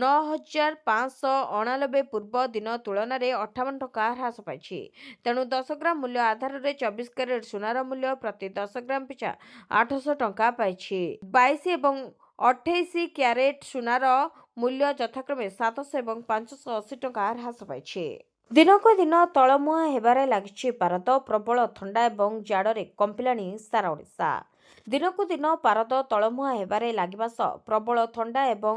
9,589 ପୂର୍ବ ଦିନ ତୁଳନାରେ 58 ଟଙ୍କା ହ୍ରାସ ପାଇଛି। ତେଣୁ 10 ଗ୍ରାମ ମୂଲ୍ୟ ଆଧାରରେ 24 କ୍ୟାରେଟ୍ ସୁନାର ମୂଲ୍ୟ ପ୍ରତି 10 ଗ୍ରାମ ପିଛା 800 ଟଙ୍କା ପାଇଛି। 22 ଏବଂ 28 କ୍ୟାରେଟ୍ ସୁନାର ମୂଲ୍ୟ ଯଥାକ୍ରମେ 700 ଏବଂ 580 ଟଙ୍କା ହ୍ରାସ ପାଇଛି। ଦିନକୁ ଦିନ ତଳମୁହାଁ ହେବାରେ ଲାଗିଛି ପାରଦ। ପ୍ରବଳ ଥଣ୍ଡା ଏବଂ ଜାଡ଼ରେ କମ୍ପିଲାଣି ସାରା ଓଡ଼ିଶା। ଦିନକୁ ଦିନ ପାରଦ ତଳମୁହାଁ ହେବାରେ ଲାଗିବା ସହ ପ୍ରବଳ ଥଣ୍ଡା ଏବଂ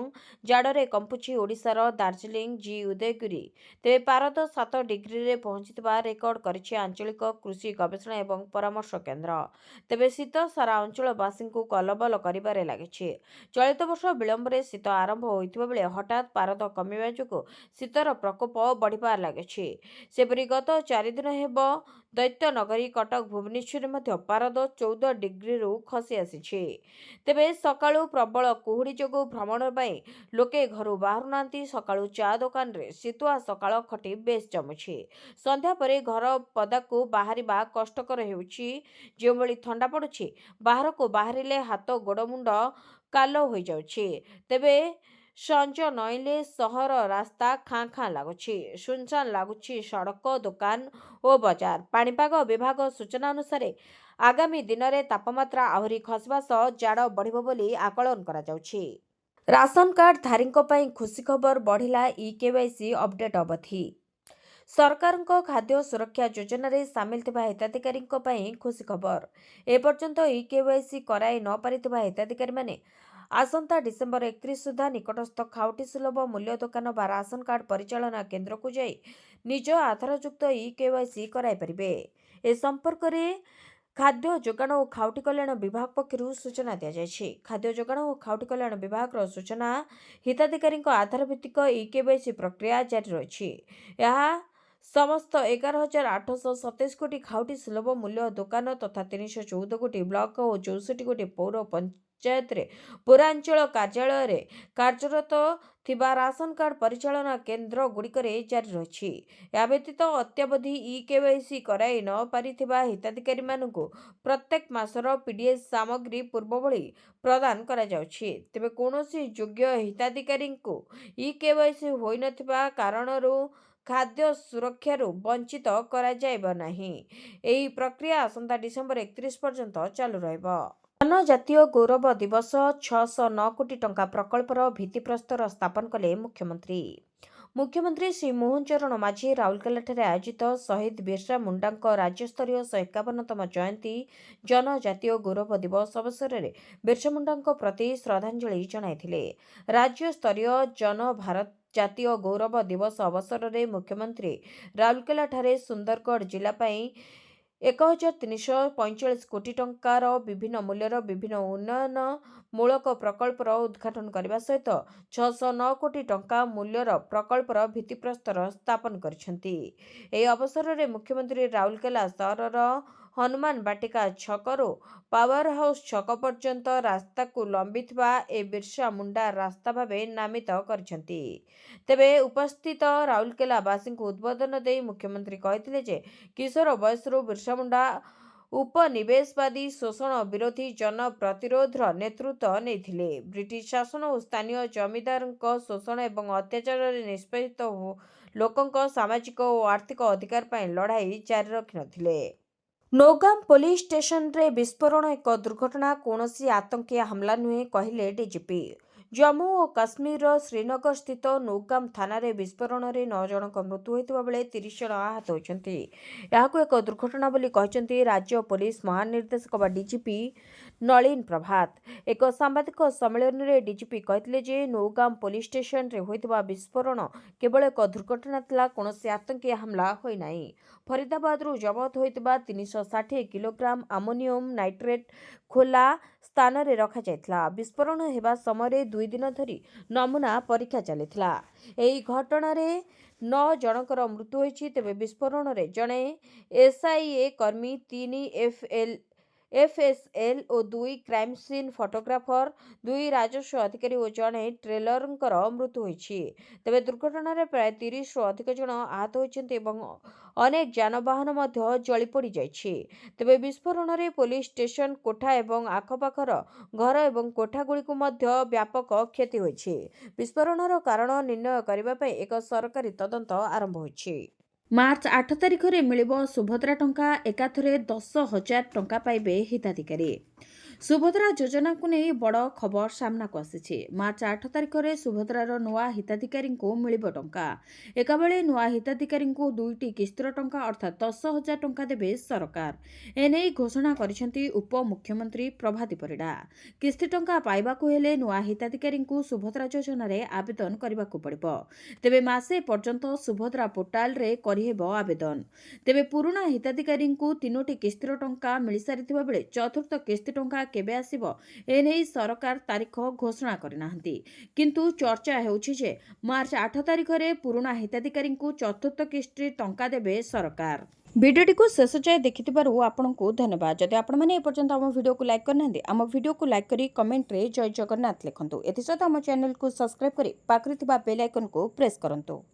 ଜାଡ଼ରେ କମ୍ପୁଛି ଓଡ଼ିଶାର ଦାର୍ଜିଲିଂ ଜି ଉଦୟଗିରି। ତେବେ ପାରଦ 7 ଡିଗ୍ରୀରେ ପହଞ୍ଚିଥିବା ରେକର୍ଡ କରିଛି ଆଞ୍ଚଳିକ କୃଷି ଗବେଷଣା ଏବଂ ପରାମର୍ଶ କେନ୍ଦ୍ର। ତେବେ ଶୀତ ସାରା ଅଞ୍ଚଳବାସୀଙ୍କୁ କଲବଲ କରିବାରେ ଲାଗିଛି। ଚଳିତ ବର୍ଷ ବିଳମ୍ବରେ ଶୀତ ଆରମ୍ଭ ହୋଇଥିବା ବେଳେ ହଠାତ୍ ପାରଦ କମିବା ଯୋଗୁଁ ଶୀତର ପ୍ରକୋପ ବଢ଼ିବାରେ ଲାଗିଛି। ସେପରି ଗତ 4 ଦିନ ହେବ ଦୈତ୍ୟନଗରୀ କଟକ ଭୁବନେଶ୍ୱରରେ ମଧ୍ୟ ପାରଦ 14 ଡିଗ୍ରୀରୁ ଖସି ଆସିଛି। ତେବେ ସକାଳୁ ପ୍ରବଳ କୁହୁଡ଼ି ଯୋଗୁଁ ଭ୍ରମଣ ପାଇଁ ଲୋକେ ଘରୁ ବାହାରୁନାହାନ୍ତି। ସକାଳୁ ଚା ଦୋକାନରେ ଶୀତୁଆ ସକାଳ ଖଟି ବେଶ୍ ଜମୁଛି। ସନ୍ଧ୍ୟା ପରେ ଘର ପଦାକୁ ବାହାରିବା କଷ୍ଟକର ହେଉଛି। ଯେଉଁଭଳି ଥଣ୍ଡା ପଡ଼ୁଛି, ବାହାରକୁ ବାହାରିଲେ ହାତ ଗୋଡ଼ ମୁଣ୍ଡ କାଲ ହୋଇଯାଉଛି। ତେବେ ସଞ୍ଜ ନଇଁଲେ ସହର ରାସ୍ତା ଖାଁ ଖାଁ ଲାଗୁଛି। ସୁନସାନ ଲାଗୁଛି ସଡ଼କ, ଦୋକାନ ଓ ବଜାର। ପାଣିପାଗ ବିଭାଗ ସୂଚନା ଅନୁସାରେ ଆଗାମୀ ଦିନରେ ତାପମାତ୍ରା ଆହୁରି ଖସିବା ସହ ଜାଡ଼ ବଢ଼ିବ ବୋଲି ଆକଳନ କରାଯାଉଛି। ରାସନ କାର୍ଡ ଧାରୀଙ୍କ ପାଇଁ ଖୁସି ଖବର, ବଢ଼ିଲା ଇ-କେୱାଇସି ଅପଡେଟ୍ ଅବଧି। ସରକାରଙ୍କ ଖାଦ୍ୟ ସୁରକ୍ଷା ଯୋଜନାରେ ସାମିଲ ଥିବା ହିତାଧିକାରୀଙ୍କ ପାଇଁ ଖୁସି ଖବର। ଏପର୍ଯ୍ୟନ୍ତ ଇ-କେୱାଇସି କରାଇ ନ ପାରିଥିବା ହିତାଧିକାରୀମାନେ ଆସନ୍ତା ଡିସେମ୍ବର 31 ସୁଦ୍ଧା ନିକଟସ୍ଥ ଖାଉଟି ସୁଲଭ ମୂଲ୍ୟ ଦୋକାନ ବା ରାସନ କାର୍ଡ ପରିଚାଳନା କେନ୍ଦ୍ରକୁ ଯାଇ ନିଜ ଆଧାରଯୁକ୍ତ ଇ-କେୱାଇସି କରାଇପାରିବେ। ଏ ସମ୍ପର୍କରେ ଖାଦ୍ୟ ଯୋଗାଣ ଓ ଖାଉଟି କଲ୍ୟାଣ ବିଭାଗ ପକ୍ଷରୁ ସୂଚନା ଦିଆଯାଇଛି। ଖାଦ୍ୟ ଯୋଗାଣ ଓ ଖାଉଟି କଲ୍ୟାଣ ବିଭାଗର ସୂଚନା, ହିତାଧିକାରୀଙ୍କ ଆଧାର ଭିତ୍ତିକ ଇ-କେୱାଇସି ପ୍ରକ୍ରିୟା ଜାରି ରହିଛି। ଏହା ସମସ୍ତ 11,827 ଗୋଟି ଖାଉଟି ସୁଲଭ ମୂଲ୍ୟ ଦୋକାନ ତଥା 314 ଗୋଟି ବ୍ଲକ ଓ 64 ଗୋଟି ପୌର ପଞ୍ଚାୟତରେ ପୌରାଞ୍ଚଳ କାର୍ଯ୍ୟାଳୟରେ କାର୍ଯ୍ୟରତ ଥିବା ରାସନ କାର୍ଡ ପରିଚାଳନା କେନ୍ଦ୍ର ଗୁଡ଼ିକରେ ଜାରି ରହିଛି। ଏହା ବ୍ୟତୀତ ଅତ୍ୟାବଧି ଇ-କେୱାଇସି କରାଇ ନ ପାରିଥିବା ହିତାଧିକାରୀମାନଙ୍କୁ ପ୍ରତ୍ୟେକ ମାସର ପିଡିଏସ୍ ସାମଗ୍ରୀ ପୂର୍ବଭଳି ପ୍ରଦାନ କରାଯାଉଛି। ତେବେ କୌଣସି ଯୋଗ୍ୟ ହିତାଧିକାରୀଙ୍କୁ ଇ-କେୱାଇସି ହୋଇନଥିବା କାରଣରୁ ଖାଦ୍ୟ ସୁରକ୍ଷାରୁ ବଞ୍ଚିତ କରାଯାଇ ନାହିଁ। ଏହି ପ୍ରକ୍ରିୟା ଆସନ୍ତା ଡିସେମ୍ବର 31 ପର୍ଯ୍ୟନ୍ତ ଚାଲୁ ରହିବ। ଜନଜାତୀୟ ଗୌରବ ଦିବସ 609 କୋଟି ଟଙ୍କା ପ୍ରକଳ୍ପର ଭିତ୍ତିପ୍ରସ୍ତର ସ୍ଥାପନ କଲେ ମୁଖ୍ୟମନ୍ତ୍ରୀ। ମୁଖ୍ୟମନ୍ତ୍ରୀ ଶ୍ରୀ ମୋହନ ଚରଣ ମାଝୀ ରାଉରକେଲାଠାରେ ଆୟୋଜିତ ଶହୀଦ ବିର୍ସା ମୁଣ୍ଡାଙ୍କ ରାଜ୍ୟସ୍ତରୀୟ 151ତମ ଜୟନ୍ତୀ ଜନଜାତୀୟ ଗୌରବ ଦିବସ ଅବସରରେ ବିର୍ସା ମୁଣ୍ଡାଙ୍କ ପ୍ରତି ଶ୍ରଦ୍ଧାଞ୍ଜଳି ଜଣାଇଥିଲେ। ରାଜ୍ୟସ୍ତରୀୟ ଜାତୀୟ ଗୌରବ ଦିବସ ଅବସରରେ ମୁଖ୍ୟମନ୍ତ୍ରୀ ରାଉରକେଲାଠାରେ ସୁନ୍ଦରଗଡ଼ ଜିଲ୍ଲା ପାଇଁ 1,345 କୋଟି ଟଙ୍କାର ବିଭିନ୍ନ ମୂଲ୍ୟର ବିଭିନ୍ନ ଉନ୍ନୟନମୂଳକ ପ୍ରକଳ୍ପର ଉଦ୍ଘାଟନ କରିବା ସହିତ 609 କୋଟି ଟଙ୍କା ମୂଲ୍ୟର ପ୍ରକଳ୍ପର ଭିତ୍ତିପ୍ରସ୍ତର ସ୍ଥାପନ କରିଛନ୍ତି। ଏହି ଅବସରରେ ମୁଖ୍ୟମନ୍ତ୍ରୀ ରାଉରକେଲା ସହରର ହନୁମାନ ବାଟିକା ଛକରୁ ପାୱାର ହାଉସ୍ ଛକ ପର୍ଯ୍ୟନ୍ତ ରାସ୍ତାକୁ ଲମ୍ବିଥିବା ଏ ବିର୍ସା ମୁଣ୍ଡା ରାସ୍ତା ଭାବେ ନାମିତ କରିଛନ୍ତି। ତେବେ ଉପସ୍ଥିତ ରାଉରକେଲାବାସୀଙ୍କୁ ଉଦ୍ବୋଧନ ଦେଇ ମୁଖ୍ୟମନ୍ତ୍ରୀ କହିଥିଲେ ଯେ କିଶୋର ବୟସରୁ ବିର୍ସା ମୁଣ୍ଡା ଉପନିବେଶବାଦୀ ଶୋଷଣ ବିରୋଧୀ ଜନପ୍ରତିରୋଧର ନେତୃତ୍ୱ ନେଇଥିଲେ। ବ୍ରିଟିଶ ଶାସନ ଓ ସ୍ଥାନୀୟ ଜମିଦାରଙ୍କ ଶୋଷଣ ଏବଂ ଅତ୍ୟାଚାରରେ ନିଷ୍ପେଷିତ ଲୋକଙ୍କ ସାମାଜିକ ଓ ଆର୍ଥିକ ଅଧିକାର ପାଇଁ ଲଢ଼ାଇ ଜାରି ରଖିଥିଲେ। ନୌଗାମ ପୋଲିସ ଷ୍ଟେସନରେ ବିସ୍ଫୋରଣ ଏକ ଦୁର୍ଘଟଣା, କୌଣସି ଆତଙ୍କୀ ହାମଲା ନୁହେଁ, କହିଲେ ଡିଜିପି। ଜମ୍ମୁ ଓ କାଶ୍ମୀରର ଶ୍ରୀନଗର ସ୍ଥିତ ନୌଗାମ ଥାନାରେ ବିସ୍ଫୋରଣରେ 9 ଜଣଙ୍କ ମୃତ୍ୟୁ ହୋଇଥିବା ବେଳେ 30 ଜଣ ଆହତ ହୋଇଛନ୍ତି। ଏହାକୁ ଏକ ଦୁର୍ଘଟଣା ବୋଲି କହିଛନ୍ତି ରାଜ୍ୟ ପୋଲିସ ମହାନିର୍ଦ୍ଦେଶକ ବା ଡିଜିପି ନଳିନ ପ୍ରଭାତ। ଏକ ସାମ୍ବାଦିକ ସମ୍ମିଳନୀରେ ଡିଜିପି କହିଥିଲେ ଯେ ନୌଗାମ ପୋଲିସ ଷ୍ଟେସନରେ ହୋଇଥିବା ବିସ୍ଫୋରଣ କେବଳ ଏକ ଦୁର୍ଘଟଣା ଥିଲା, କୌଣସି ଆତଙ୍କୀ ହାମଲା ହୋଇନାହିଁ। ଫରିଦାବାଦରୁ ଜବତ ହୋଇଥିବା 360 କିଲୋଗ୍ରାମ ଆମୋନିୟମ ନାଇଟ୍ରେଟ୍ ଖୋଲା ସ୍ଥାନରେ ରଖାଯାଇଥିଲା। ବିସ୍ଫୋରଣ ହେବା ସମୟରେ 2 ଦିନ ଧରି ନମୁନା ପରୀକ୍ଷା ଚାଲିଥିଲା। ଏହି ଘଟଣାରେ 9 ଜଣଙ୍କର ମୃତ୍ୟୁ ହୋଇଛି। ତେବେ ବିସ୍ଫୋରଣରେ ଜଣେ ଏସ୍ଆଇଏ କର୍ମୀ, 3 एफएसएल और 2 क्राइम सीन फोटोग्राफर 2 राजस्व अधिकारी और जड़े ट्रेलरଙ୍କର मृत्यु ହୋଇଛି। ତେବେ ଦୁର୍ଘଟଣାରେ ପ୍ରାୟ 30ରୁ ଅଧିକ ଜଣ ଆହତ ହୋଇଛନ୍ତି ଏବଂ ଅନେକ ଯାନବାହନ ମଧ୍ୟ ଜଳି ପୋଡ଼ିଯାଇଛି। ତେବେ ବିସ୍ଫୋରଣରେ ପୋଲିସ ଷ୍ଟେସନ, କୋଠା ଏବଂ ଆଖପାଖର ଘର ଏବଂ କୋଠାଗୁଡ଼ିକୁ ମଧ୍ୟ ବ୍ୟାପକ କ୍ଷତି ହୋଇଛି। ବିସ୍ଫୋରଣର କାରଣ ନିର୍ଣ୍ଣୟ କରିବା ପାଇଁ ଏକ ସରକାରୀ ତଦନ୍ତ ଆରମ୍ଭ ହୋଇଛି। ମାର୍ଚ୍ଚ 8 ତାରିଖରେ ମିଳିବ ସୁଭଦ୍ରା ଟଙ୍କା, ଏକାଥରେ 10,000 ଟଙ୍କା ପାଇବେ ହିତାଧିକାରୀ। ସୁଭଦ୍ରା ଯୋଜନାକୁ ନେଇ ବଡ଼ ଖବର ସାମ୍ନାକୁ ଆସିଛି। ମାର୍ଚ୍ଚ 8 ତାରିଖରେ ସୁଭଦ୍ରାର ନୂଆ ହିତାଧିକାରୀଙ୍କୁ ମିଳିବ ଟଙ୍କା। ଏକାବେଳେ ନୂଆ ହିତାଧିକାରୀଙ୍କୁ 2ଟି କିସ୍ତିର ଟଙ୍କା ଅର୍ଥାତ୍ 10,000 ଟଙ୍କା ଦେବେ ସରକାର। ଏନେଇ ଘୋଷଣା କରିଛନ୍ତି ଉପମୁଖ୍ୟମନ୍ତ୍ରୀ ପ୍ରଭାତୀ ପରିଡ଼ା। କିସ୍ତି ଟଙ୍କା ପାଇବାକୁ ହେଲେ ନୂଆ ହିତାଧିକାରୀଙ୍କୁ ସୁଭଦ୍ରା ଯୋଜନାରେ ଆବେଦନ କରିବାକୁ ପଡ଼ିବ। ତେବେ ମାସେ ପର୍ଯ୍ୟନ୍ତ ସୁଭଦ୍ରା ପୋର୍ଟାଲରେ କରିହେବ ଆବେଦନ। ତେବେ ପୁରୁଣା ହିତାଧିକାରୀଙ୍କୁ 3ଟି କିସ୍ତିର ଟଙ୍କା ମିଳିସାରିଥିବା ବେଳେ ଚତୁର୍ଥ କିସ୍ତି ଟଙ୍କା କେବେ ଆସିବ ଏନେଇ ସରକାର ତାରିଖ ଘୋଷଣା କରିନାହାନ୍ତି। କିନ୍ତୁ ଚର୍ଚ୍ଚା ହେଉଛି ଯେ ମାର୍ଚ୍ଚ 8 ତାରିଖରେ ପୁରୁଣା ହିତାଧିକାରୀଙ୍କୁ ଚତୁର୍ଥ କିସ୍ତି ଟଙ୍କା ଦେବେ ସରକାର। ଭିଡ଼ିଓଟିକୁ ଶେଷ ଯାଏ ଦେଖିଥିବାରୁ ଆପଣଙ୍କୁ ଧନ୍ୟବାଦ। ଯଦି ଆପଣମାନେ ଏପର୍ଯ୍ୟନ୍ତ ଆମ ଭିଡ଼ିଓକୁ ଲାଇକ୍ କରିନାହାନ୍ତି, ଆମ ଭିଡ଼ିଓକୁ ଲାଇକ୍ କରି କମେଣ୍ଟରେ ଜୟ ଜଗନ୍ନାଥ ଲେଖନ୍ତୁ। ଏଥିସହିତ ଆମ ଚ୍ୟାନେଲକୁ ସବସ୍କ୍ରାଇବ୍ କରି ପାଖରେ ଥିବା ବେଲ୍ ଆଇକନକୁ ପ୍ରେସ୍ କରନ୍ତୁ।